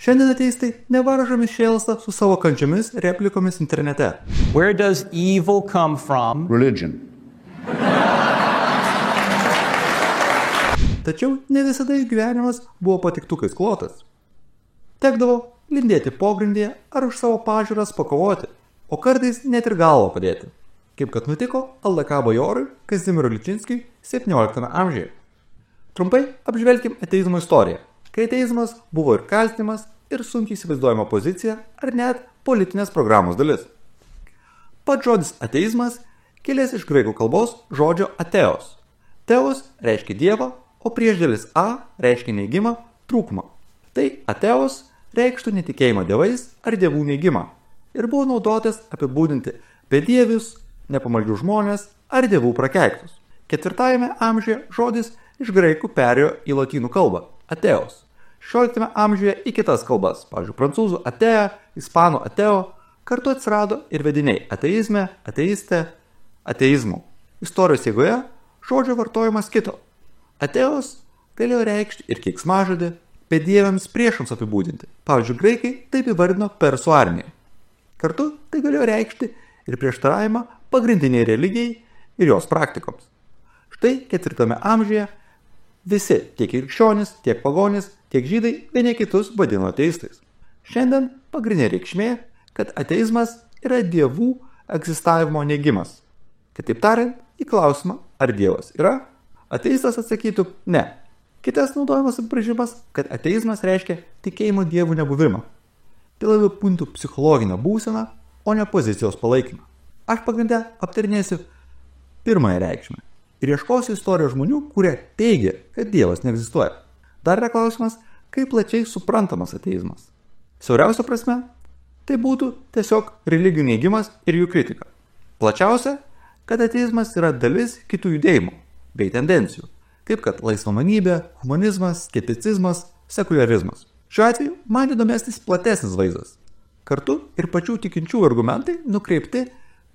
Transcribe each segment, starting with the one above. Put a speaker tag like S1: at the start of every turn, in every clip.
S1: Šiandien ateistai nevaržomi šėlsta su savo kančiomis replikomis internete.
S2: Where does evil come from?
S3: Religion.
S1: Tačiau ne visada jų gyvenimas buvo patiktukais klotas. Tekdavo lindėti pogrindėje ar už savo pažiūras pakovoti, o kartais net ir galvą padėti, kaip kad nutiko LDK bajorui Kazimierui Ličinskiui 17 amžiuje. Trumpai apžvelkim ateizmo istoriją, kai ateizmas buvo ir kaltinimas, ir sunkiai įsivaizduojama pozicija, ar net politinės programos dalis. Pats žodis ateizmas kilęs iš graikų kalbos žodžio ateos. Teos reiškia dievą, o priešdėlis a reiškia neigimą, trūkumą. Tai ateos reikštų netikėjimą dievais ar dievų neigimą ir buvo naudotas apibūdinti bedievius, nepamaldžių žmonės ar dievų prakeiktus. 4 amžiuje žodis iš graikų perėjo į lotynų kalbą – ateos. 16 amžiuje į kitas kalbas, pavyzdžiui, prancūzų atea, ispanų ateo, kartu atsirado ir vediniai ateizme, ateiste, ateizmu. Istorijos eigoje žodžio vartojimas kito. Ateos galėjo reikšti ir keiksmažodį, bedieviams priešams apibūdinti. Pavyzdžiui, graikai taip įvardino persų armiją. Kartu tai galėjo reikšti ir prieštaravimą pagrindiniai religijai ir jos praktikoms. Štai 4 amžiuje visi, tiek krikščionys, tiek pagonys, tiek žydai vieni kitus vadino ateistais. Šiandien pagrindinė reikšmė, kad ateizmas yra dievų egzistavimo neigimas. Kitaip tariant, į klausimą, ar dievas yra, ateistas atsakytų ne. Kitas naudojamas apibrėžimas, kad ateizmas reiškia tikėjimo dievų nebuvimą. Tai labiau puntų psichologinę būseną, o ne pozicijos palaikymą. Aš pagrindę aptarinėsiu pirmąją reikšmę ir ieškosiu istorijos žmonių, kurie teigia, kad dievas neegzistuoja. Dar yra klausimas, kaip plačiai suprantamas ateizmas. Siauriausia prasme, tai būtų tiesiog religijų neigimas ir jų kritika. Plačiausia, kad ateizmas yra dalis kitų judėjimų bei tendencijų, kaip kad laisvamanybė, humanizmas, skepticizmas, sekuliarizmas. Šiuo atveju man įdomesnis platesnis vaizdas. Kartu ir pačių tikinčių argumentai nukreipti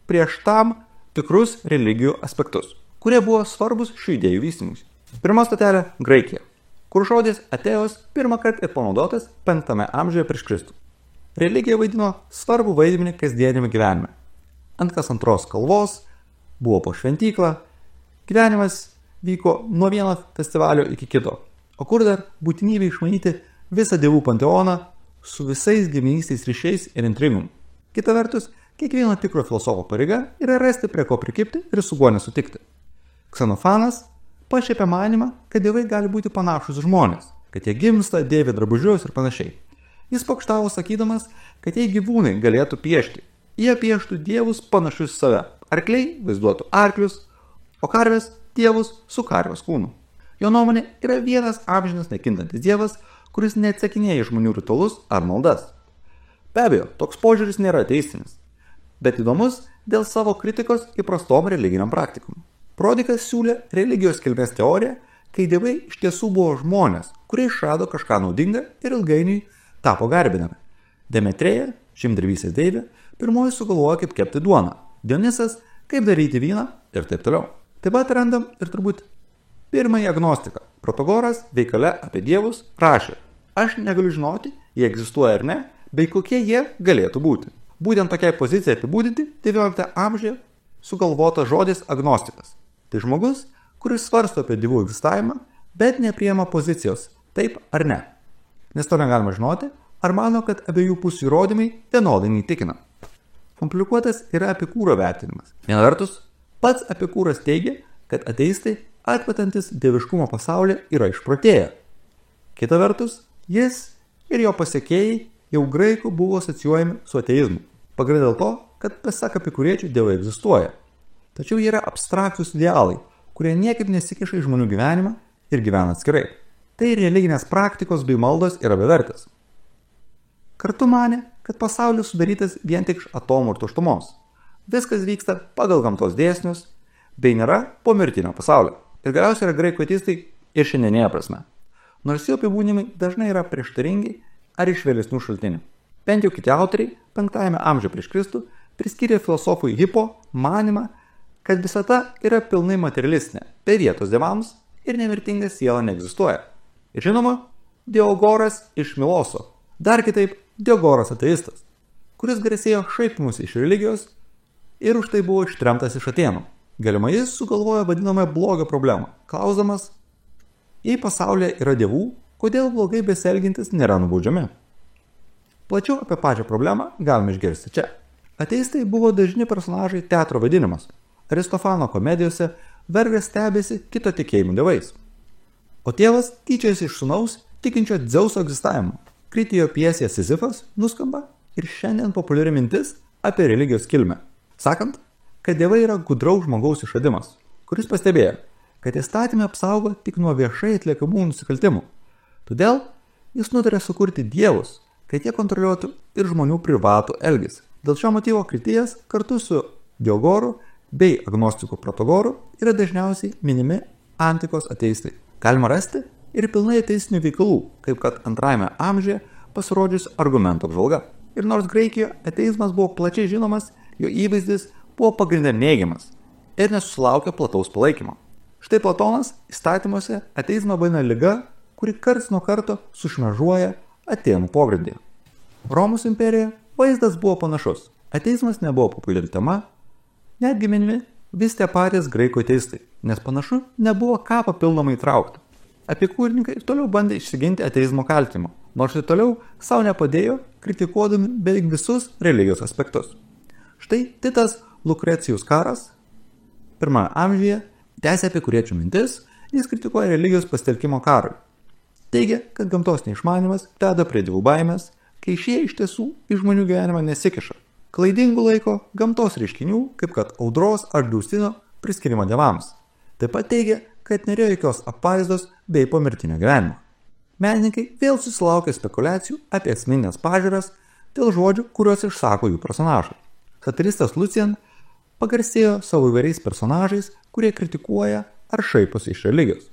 S1: prieš tam tikrus religijų aspektus, kurie buvo svarbus šių idėjų vystymus. Pirma stotelė – Graikija, kur žodis ateos pirmą kartą panaudotas 5 amžiuje prieš Kristų. Religija vaidino svarbų vaidmenį kasdienime gyvenime. Ant kas antros kalvos buvo po šventyklą, gyvenimas vyko nuo vieno festivalio iki kito, o kur dar būtinybė išmanyti visą dievų panteoną su visais giminystės ryšiais ir intrigum. Kita vertus, kiekvieno tikro filosofo pareiga yra rasti prie ko prikibti ir su kuo nesutikti. Ksenofanas pašiepė manymą, kad dievai gali būti panašus žmonės, kad jie gimsta, dėvi drabužius ir panašiai. Jis pokštavo sakydamas, kad jei gyvūnai galėtų piešti, jie pieštų dievus panašius save. Arkliai vaizduotų arklius, o karvės dievus su karvės kūnu. Jo nuomonė yra vienas amžinas nekintantis dievas, kuris neatsakinėja žmonių ritualus ar maldas. Be abejo, toks požiūris nėra ateistinis, bet įdomus dėl savo kritikos įprastom religiniam praktikom. Prodikas siūlė religijos kilmės teoriją, kai dievai iš tiesų buvo žmonės, kurie išrado kažką naudingą ir ilgainiui tapo garbinami. Demetrėja, žemdirbystės deivė, pirmoji sugalvojo, kaip kepti duoną, Dionisas, kaip daryti vyną ir taip toliau. Taip pat randam ir turbūt pirmąjį agnostiką. Protagoras veikale apie dievus rašė: aš negaliu žinoti, jie egzistuoja ar ne, bei kokie jie galėtų būti. Būtent tokiai pozicijai apibūdinti 19 amžiuje sugalvota žodis agnostikas. Tai žmogus, kuris svarsto apie dievų egzistavimą, bet nepriema pozicijos taip ar ne. Nes to negalima žinoti, ar mano, kad abiejų pusių įrodymai vienodai neįtikina. Komplikuotas yra Epikūro vertinimas. Viena vertus, pats Epikūras teigia, kad ateistai atmetantis dieviškumo pasaulį yra išprotėję. Kita vertus, jis ir jo pasekėjai jau graikų buvo asocijuojami su ateizmu. Pagrindė dėl to, kad pasak epikūriečių dievai egzistuoja. Tačiau jie yra abstraktus idealai, kurie niekaip nesikiša į žmonių gyvenimą ir gyvena atskirai. Tai religinės praktikos bei maldos yra bevertės. Kartu manė, kad pasaulis sudarytas vien tik iš atomų ir tuštumos. Viskas vyksta pagal gamtos dėsnius, bei nėra pomirtinio pasaulio. Ir galiausiai yra graikų ateistai ir šiandienėje prasme. Nors jų apibūdinimai dažnai yra prieštaringi ar iš vėlesnių šaltinių. Bent jau kiti autoriai 5 amžiuje prieš Kristų priskyrė filosofui Hippo manymą, kad visata yra pilnai materialistinė, be vietos dievams ir nemirtinga siela neegzistuoja. Ir žinoma, Diogoras iš Miloso Dar kitaip, Diogoras ateistas, kuris garsėjo šaipimus iš religijos ir už tai buvo ištremtas iš Atėnų. Galimai jis sugalvojo vadinamą blogio problemą, klausdamas, jei pasaulyje yra dievų, kodėl blogai besielgintis nėra nubaudžiami. Plačiau apie pačią problemą galime išgirsti čia. Ateistai buvo dažni personažai teatro vaidinimas. Aristofano komedijose vergas stebėsi kito tikėjimų dievais. O tėvas tyčiasi iš sūnaus tikinčio Dzeuso egzistavimo. Kritijo pjesėje Sizifas nuskamba ir šiandien populiari mintis apie religijos kilmę, sakant, kad dievai yra gudraus žmogaus išradimas, kuris pastebėjo, kad įstatymė apsaugo tik nuo viešai atliekamų nusikaltimų. Todėl jis nutarė sukurti dievus, kad jie kontroliuotų ir žmonių privatų elgesį. Dėl šio motyvo Kritijas kartu su Diogoru bei agnostikų Protagoru yra dažniausiai minimi antikos ateistai. Galima rasti ir pilnai ateistinių veikalų, kaip kad 2 amžiuje pasirodžius argumentų apžvalga. Ir nors Graikijoje ateizmas buvo plačiai žinomas, jo įvaizdis buvo pagrindė neigiamas ir nesusilaukė plataus palaikymo. Štai Platonas įstatymuose ateizmą vadina liga, kuri karts nuo karto sušmėžuoja Atėnų pogrindyje. Romos imperijoje vaizdas buvo panašus. Ateizmas nebuvo populiari tema, netgi minimi vis tie patys graikų ateistai, nes panašu nebuvo ką papildomai įtraukti. Epikūrininkai ir toliau bandė išsiginti ateizmo kaltinimo, nors ir toliau savo nepadėjo, kritikuodami beveik visus religijos aspektus. Štai Titas Lukrecijus Karas 1 amžiuje tęsė epikūriečių mintis, jis kritikuoja religijos pasitelkimo karui. Teigia, kad gamtos neišmanimas veda prie dievų baimės, kai šie iš tiesų į žmonių gyvenimą nesikiša. Klaidingų laiko gamtos reiškinių, kaip kad audros ar liūstino priskirimo dievams. Taip pat teigia, kad nėra jokios apvaizdos bei pomirtinio gyvenimo. Menininkai vėl susilaukė spekulacijų apie asmeninės pažiūras dėl žodžių, kuriuos išsako jų personažai. Satiristas Lucian pagarsėjo savo įvairiais personažais, kurie kritikuoja ar šaiposi iš religijos.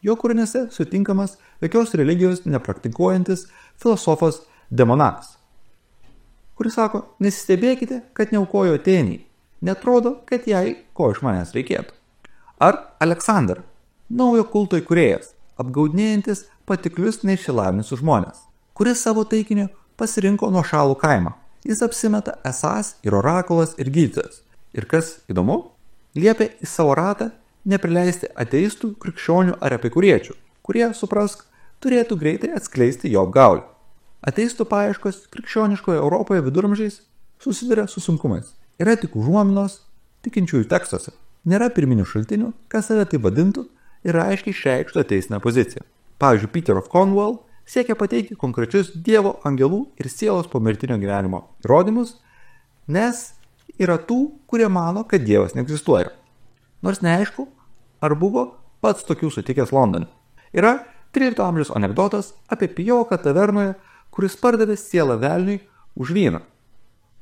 S1: Jo kūriniuose sutinkamas jokios religijos nepraktikuojantis filosofas Demonakas, kuris sako, nesistebėkite, kad neaukojo Atėnei, netrodo, kad jai ko iš manęs reikėtų. Ar Aleksandr, naujo kulto įkūrėjas, apgaudinėjantis patiklius neišsilavinusius žmonės, kuris savo taikiniu pasirinko nuošalų kaimą. Jis apsimeta esąs ir orakulas ir gydytojas. Ir kas įdomu, liepia į savo ratą neprileisti ateistų, krikščionių ar epikūriečių, kurie, suprask, turėtų greitai atskleisti jo apgaulę. Ateistų paieškos krikščioniškoje Europoje viduramžiais susiduria su sunkumais. Yra tik užuominos tikinčiųjų tekstuose. Nėra pirminių šaltinių, kas save tai vadintų ir aiškiai išreikštų ateistinę poziciją. Pavyzdžiui, Peter of Cornwall siekia pateikti konkrečius Dievo, angelų ir sielos pomirtinio gyvenimo įrodymus, nes yra tų, kurie mano, kad Dievas neegzistuoja. Nors neaišku, ar buvo pats tokių sutikęs Londone. Yra 13 amžiaus anekdotas apie pijoką tavernoje, kuris pardavė sielą velniui už vyną.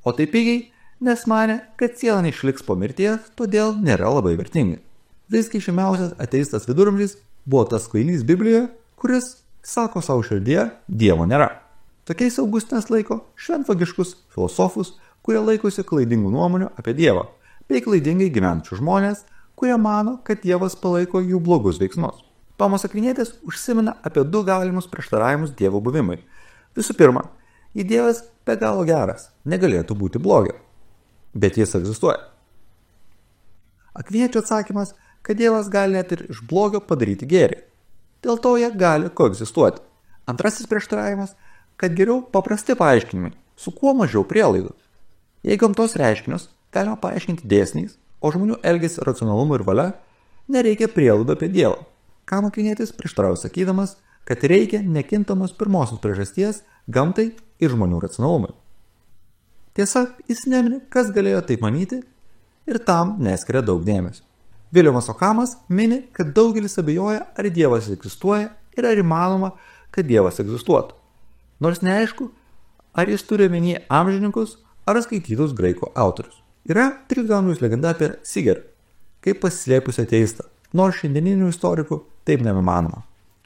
S1: O tai pigiai, nes manė, kad siela neišliks po mirties, todėl nėra labai vertinga. Visgi žymiausias ateistas viduramžiais buvo tas kvailys Biblijoje, kuris sako savo širdyje, Dievo nėra. Tokiais Augustinas laiko šventvagiškus filosofus, kurie laikosi klaidingų nuomonių apie Dievą, bei klaidingai gyvenčių žmonės, kurie mano, kad Dievas palaiko jų blogus veiksmus. Tomas Akvinietis užsimena apie 2 galimus prieštaravimus Dievo buvimui. Visų pirma, jei Dievas be galo geras, negalėtų būti blogio, bet jis egzistuoja. Akviniečio atsakymas, kad Dievas gali net ir iš blogio padaryti gėrį. Dėl to jie gali koegzistuoti. Antrasis prieštaravimas, kad geriau paprasti paaiškinimai, su kuo mažiau prielaidų. Jei gamtos reiškinius galima paaiškinti dėsniais, o žmonių elgesį racionalumu ir valia, nereikia prielaidų apie Dievą. Kam Akvinietis prieštarauja sakydamas, kad reikia nekintamos pirmosios priežasties gamtai ir žmonių racionalumui. Tiesa, jis nemini, kas galėjo taip manyti ir tam neskiria daug dėmesio. Viljamas Okamas mini, kad daugelis abejoja, ar Dievas egzistuoja ir ar įmanoma, kad Dievas egzistuotų. Nors neaišku, ar jis turi omenyje amžininkus ar skaitytus graikų autorius. Yra 13 amžiaus legenda apie Siger, kaip pasislėpusią ateistą, nors šiandieninių istorikų taip nebemanoma.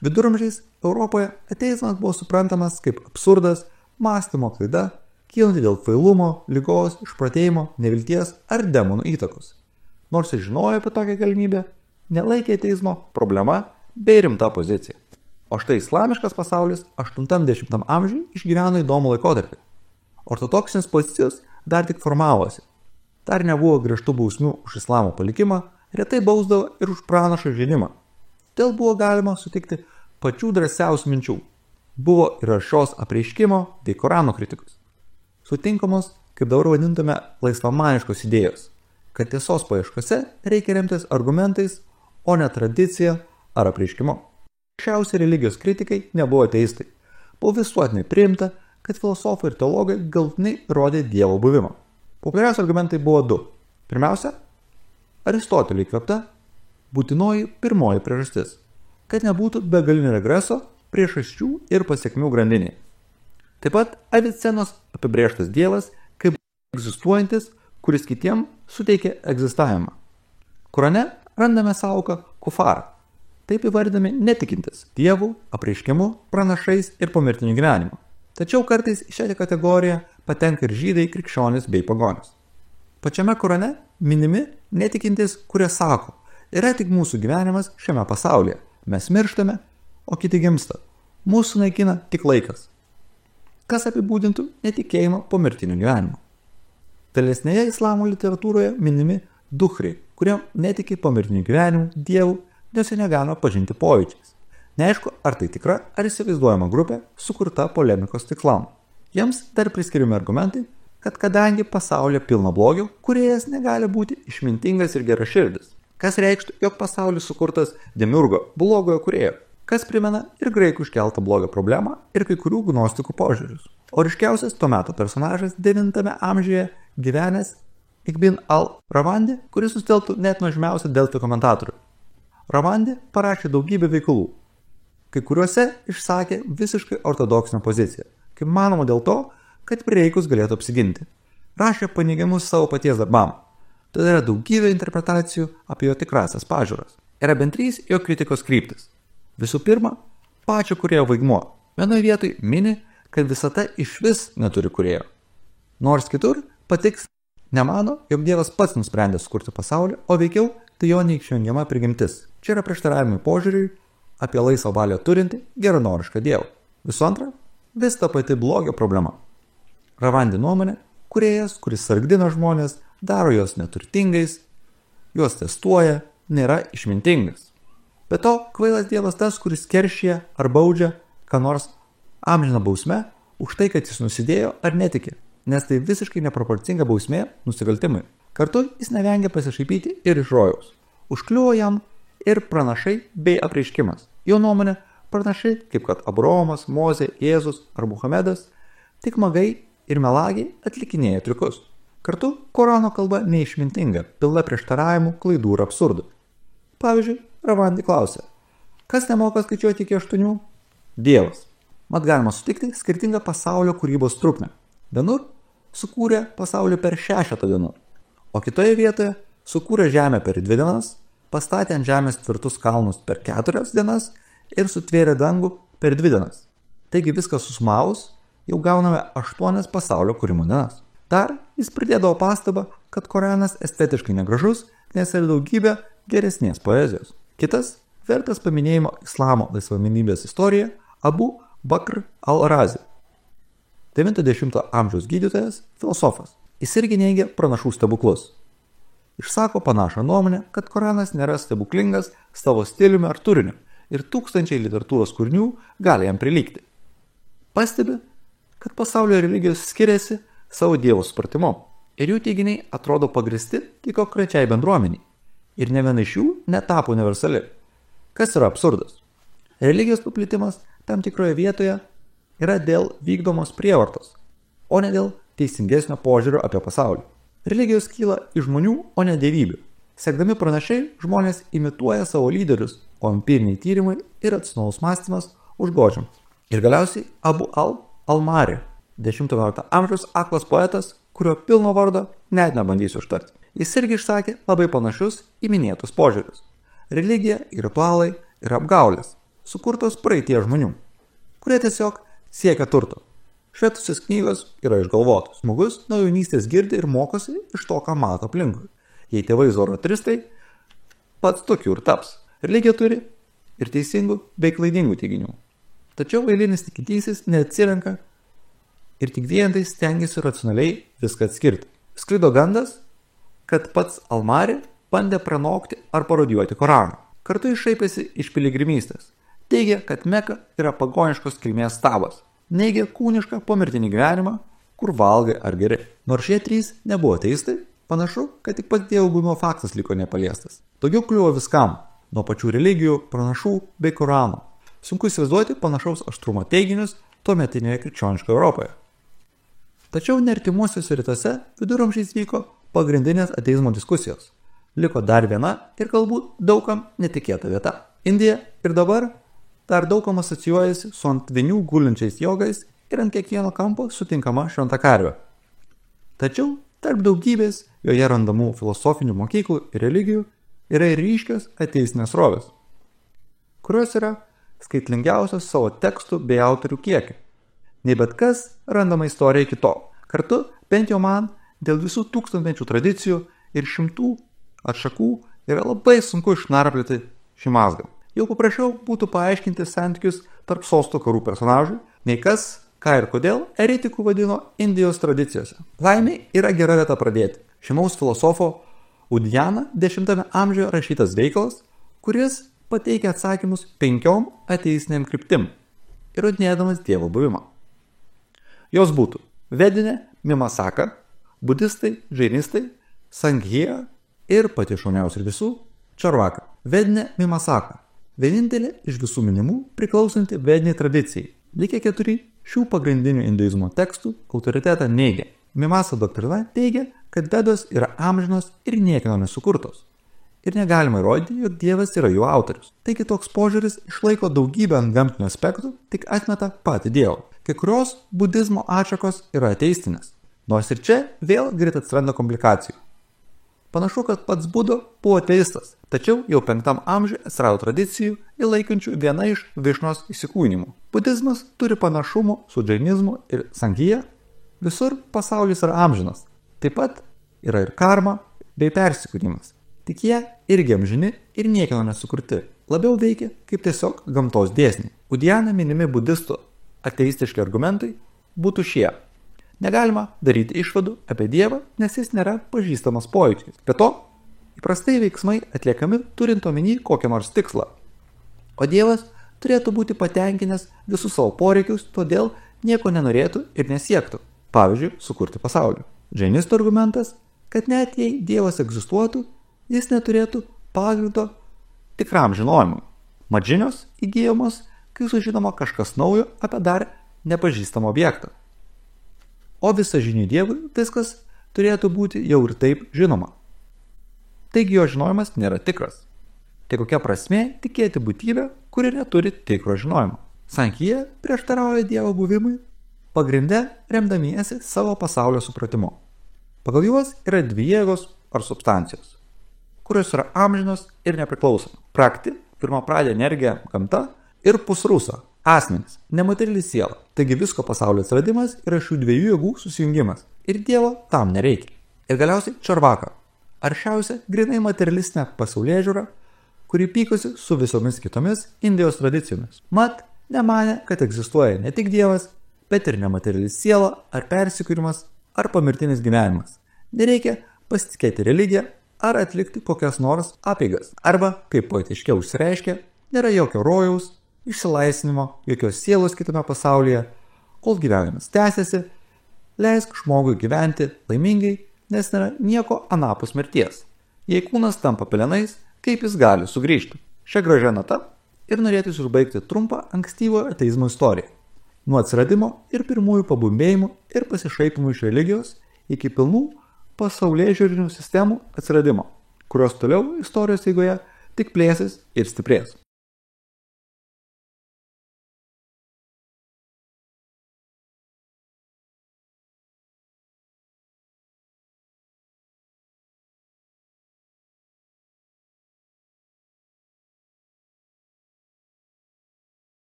S1: Viduramžiais Europoje ateizmas buvo suprantamas kaip absurdas, mąstymo klaida, kylanti dėl kvailumo, ligos, išprotėjimo, nevilties ar demonų įtakos. Nors ir žinojo apie tokią galimybę, nelaikė ateizmo problema bei rimta pozicija. O štai islamiškas pasaulis 80 amžiuje išgyveno įdomų laikotarpį. Ortodoksinės pozicijos dar tik formavosi. Dar nebuvo griežtų bausmių už islamo palikimą, retai bausdavo ir už pranašo žinimą. Todėl buvo galima sutikti pačių drąsiausių minčių. Buvo ir aršios apreiškimo bei Korano kritikos. Sutinkamos, kaip dabar vadintume, laisvamaniškos idėjos, kad tiesos paieškose reikia remtis argumentais, o ne tradicija ar apreiškimu. Šiausi religijos kritikai nebuvo ateistai. Buvo visuotinai priimta, kad filosofai ir teologai galutinai rodė Dievo buvimą. Populiariausi argumentai buvo du. Pirmiausia, Aristoteliui įkvėpta būtinoji pirmoji priežastis, kad nebūtų begalinio regreso, priežasčių ir pasekmių grandinėje. Taip pat Avicenos apibrėžtas Dievas kaip egzistuojantis, kuris kitiem suteikia egzistavimą. Korane randame sąvoką kufar, taip įvardami netikintis Dievu, apreiškimu, pranašais ir pomirtiniu gyvenimu. Tačiau kartais į šią kategoriją patenka ir žydai, krikščionys bei pagonis. Pačiame Korane minimi netikintis, kurie sako, yra tik mūsų gyvenimas šiame pasaulyje, mes mirštame, o kiti gimsta. Mūsų naikina tik laikas. Kas apibūdintų netikėjimą pomirtiniu gyvenimu. Vėlesnėje islamo literatūroje minimi duhriai, kurie netiki pomirtiniu gyvenimu, Dievu, nes jie negalima pažinti pojūčiais. Neaišku, ar tai tikra, ar įsivaizduojama grupė, sukurta polemikos tikslam. Jiems dar priskiriami argumentai, kad kadangi pasaulyje pilna blogio, kūrėjas negali būti išmintingas ir geraširdis. Kas reikštų, jog pasaulis sukurtas demiurgo, blogojo kūrėjo, kas primena ir graikų iškeltą blogio problemą ir kai kurių gnostikų požiūrius. O ryškiausias tuo metu personažas 9 amžiuje gyvenęs Ibn al-Ravandi, kuris susteltų net nuožmiausią Delfi komentatorių. Ravandi parašė daugybę veikalų, kai kuriuose išsakė visiškai ortodoksinę poziciją, kaip manoma dėl to, kad prireikus galėtų apsiginti. Rašė paneigimus savo paties darbam. Tada yra daugybė interpretacijų apie jo tikrasias pažiūras. Yra bent 3 jo kritikos kryptis. Visų pirma, pačio kūrėjo vaidmuo. Vienoje vietoje mini, kad visata išvis neturi kūrėjo. Nors kitur patiks nemano, jog Dievas pats nusprendė sukurti pasaulį, o veikiau tai jo neišvengiama prigimtis. Čia yra prieštaravimai požiūriui apie laisvą valią turinti geranorišką Dievą. Visų antra, vis ta pati blogio problema. Ravandi nuomonė, kūrėjas, kuris sargdina žmonės, daro juos neturtingais, juos testuoja, nėra išmintingas. Be to, kvailas Dievas tas, kuris keršyje ar baudžia, ką nors amžiną bausmę, už tai, kad jis nusidėjo ar netiki, nes tai visiškai neproporcinga bausmė nusikaltimui. Kartu jis nevengia pasišaipyti ir iš rojaus. Užkliuvo jam ir pranašai bei apreiškimas. Jo nuomonė, pranašai, kaip kad Abraomas, Mozė, Jėzus ar Muhamedas, tik magai ir melagiai atlikinėja triukus. Kartu Korano kalba neišmintinga, pilna prieštaravimų, klaidų ir absurdų. Pavyzdžiui, Ravandi klausia, kas nemoka skaičiuoti iki 8? Dievas. Mat galima sutikti skirtingą pasaulio kūrybos trukmę. Vienur sukūrė pasaulį per 6 dienų, o kitoje vietoje sukūrė žemę per 2 dienas, pastatė ant žemės tvirtus kalnus per 4 dienas ir sutvėrė dangų per 2 dienas. Taigi viskas susumavus, jau gauname 8 pasaulio kūrimo dienas. Dar jis pridėdavo pastabą, kad Koranas estetiškai negražus, nes yra daugybė geresnės poezijos. Kitas, vertas paminėjimo islamo laisvamanybės istorija, Abu Bakr al-Razi. 90 amžiaus gydytojas, filosofas. Jis irgi neigia pranašų stebuklus. Išsako panašią nuomonę, kad Koranas nėra stebuklingas savo stiliumi ar turiniu ir tūkstančiai literatūros kūrinių gali jam prilygti. Pastebi, kad pasaulio religijos skiriasi savo dievo supratimu ir jų teiginiai atrodo pagristi tik konkrečiai bendruomeniai ir ne viena iš jų netapo universali. Kas yra absurdas? Religijos paplitimas tam tikroje vietoje yra dėl vykdomos prievartos, o ne dėl teisingesnio požiūrio apie pasaulį. Religijos kyla iš žmonių, o ne dievybių. Sekdami pranašiai, žmonės imituoja savo lyderius, o empiriniai tyrimai ir atsinaus mąstymas užgožiam. Ir galiausiai Abu al-Mari, 10 amžiaus aklas poetas, kurio pilno vardo net nebandysiu užtarti. Jis irgi išsakė labai panašius į minėtus požiūrius. Religija ir ritualai yra apgaulės, sukurtos praeitie žmonių, kurie tiesiog siekia turto. Šventusios knygos yra išgalvotos. Žmogus nuo jaunystės girdi ir mokosi iš to, ką mato aplinkui. Jei tėvai zoroastristai, pats tokių ir taps. Religija turi ir teisingų bei klaidingų teiginių. Tačiau eilinis tikintysis neatsirenka ir tik dėjantai stengiasi racionaliai viską atskirti. Sklido gandas, kad pats Al-Mari bandė pranokti ar parodijuoti Koraną. Kartu jis šaipėsi iš piligrimystės. Teigia, kad Meka yra pagoniškos kilmės stabas. Neigia kūnišką pomirtinį gyvenimą, kur valgai ar geri. Nors šie trys nebuvo ateistai, panašu, kad tik pats dievo buvimo faktas liko nepaliestas. Daugiau kliuvo viskam, nuo pačių religijų, pranašų bei Korano. Sunku įsivaizduoti panašaus aštrumo teiginius tuometinėje krikščioniškoje Europoje. Tačiau neartimuosiuose rytuose viduramžiais vyko pagrindinės ateizmo diskusijos. Liko dar viena ir galbūt daugam netikėta vieta. Indija ir dabar dar daugam asocijuojasi su ant vinių gulinčiais jogais ir ant kiekvieno kampo sutinkama šventa karvė. Tačiau tarp daugybės joje randamų filosofinių mokyklų ir religijų yra ir ryškios ateistinės srovės, kurios yra skaitlingiausios savo tekstų bei autorių kiekį. Nei bet kas randama istorija iki to. Kartu, bent jau man, dėl visų tūkstantmečių tradicijų ir šimtų atšakų yra labai sunku išnarplioti šį mazgą. Jau paprašiau būtų paaiškinti santykius tarp sosto karų personažų, nei kas, ką ir kodėl eretikų vadino Indijos tradicijose. Laimiai yra gera vieta pradėti. Žymaus filosofo Udjana 10 amžiuje rašytas veikalas, kuris pateikia atsakymus 5 ateistinėm kryptim, įrodinėdamas dievo buvimą. Jos būtų Vedinė, Mimasaka, budistai, žainistai, Sanghija ir pati šauniausia visų Čarvaka. Vedinė Mimasaka. Vienintelė iš visų minimų priklausanti vediniai tradicijai. Likę 4 šių pagrindinių hinduizmo tekstų autoritetą neigia. Mimasa doktrina teigia, kad Vedos yra amžinos ir niekieno nesukurtos. Ir negalima įrodyti, jog Dievas yra jų autorius. Taigi toks požiūris išlaiko daugybę antgamtinių aspektų, tik atmeta patį Dievą. Kai kurios budizmo atšakos yra ateistinės. Nors ir čia vėl greit atsiranda komplikacijų. Panašu, kad pats Buda buvo ateistas, tačiau jau 5 amžiuje atsirado tradicijų įlaikančių vieną iš Višnos įsikūnimų. Budizmas turi panašumų su džainizmu ir Sanghija. Visur pasaulis yra amžinas. Taip pat yra ir karma bei persikūnimas. Tik jie irgi amžini ir niekieno nesukurti. Labiau veikia kaip tiesiog gamtos dėsniai. Udjana minimi budistų ateistiški argumentai būtų šie. Negalima daryti išvadų apie Dievą, nes jis nėra pažįstamas pojūčiais. Be to, įprastai veiksmai atliekami turint omeny kokią nors tikslą. O Dievas turėtų būti patenkinęs visus savo poreikius, todėl nieko nenorėtų ir nesiektų. Pavyzdžiui, sukurti pasaulį. Džainistų argumentas, kad net jei Dievas egzistuotų, jis neturėtų pagrindo tikram žinojimui. Mat žinios įgyjamos, kai sužinoma kažkas naujo apie dar nepažįstamą objektą. O visažiniui Dievui viskas turėtų būti jau ir taip žinoma. Taigi jo žinojimas nėra tikras. Tai kokia prasmė tikėti būtybę, kuri neturi tikro žinojimo? Sankhija prieštarauja Dievo buvimui, pagrinde remdamiesi savo pasaulio supratimu. Pagal juos yra 2 jėgos ar substancijos, kurios yra amžinos ir nepriklausomos. Prakti, pirmapradė energija, gamta ir pusrusa, asmenis, nemateriali siela. Taigi visko pasaulio atsiradimas yra šių 2 jėgų susijungimas ir Dievo tam nereikia. Ir galiausiai Čarvaka, aršiausia grinai materialistinė pasaulėžiūra, kuri pykosi su visomis kitomis Indijos tradicijomis. Mat, nemanė, kad egzistuoja ne tik Dievas, bet ir nemateriali siela ar persikūrimas ar pomirtinis gyvenimas. Nereikia pasitikėti religiją ar atlikti kokias nors apeigas. Arba, kaip poetiškiau išsireiškia, nėra jokio rojaus, išsilaisvinimo, jokios sielos kitame pasaulyje, kol gyvenimas tęsiasi, leisk žmogui gyventi laimingai, nes nėra nieko anapus mirties. Jei kūnas tampa pelenais, kaip jis gali sugrįžti? Šia gražia nata ir norėtųsi užbaigti trumpą ankstyvo ateizmo istoriją. Nuo atsiradimo ir pirmųjų pabumbėjimų ir pasišaipimų iš religijos iki pilnų pasaulėžiūrinių sistemų atsiradimo, kurios toliau istorijos eigoje tik plėsis ir stiprės.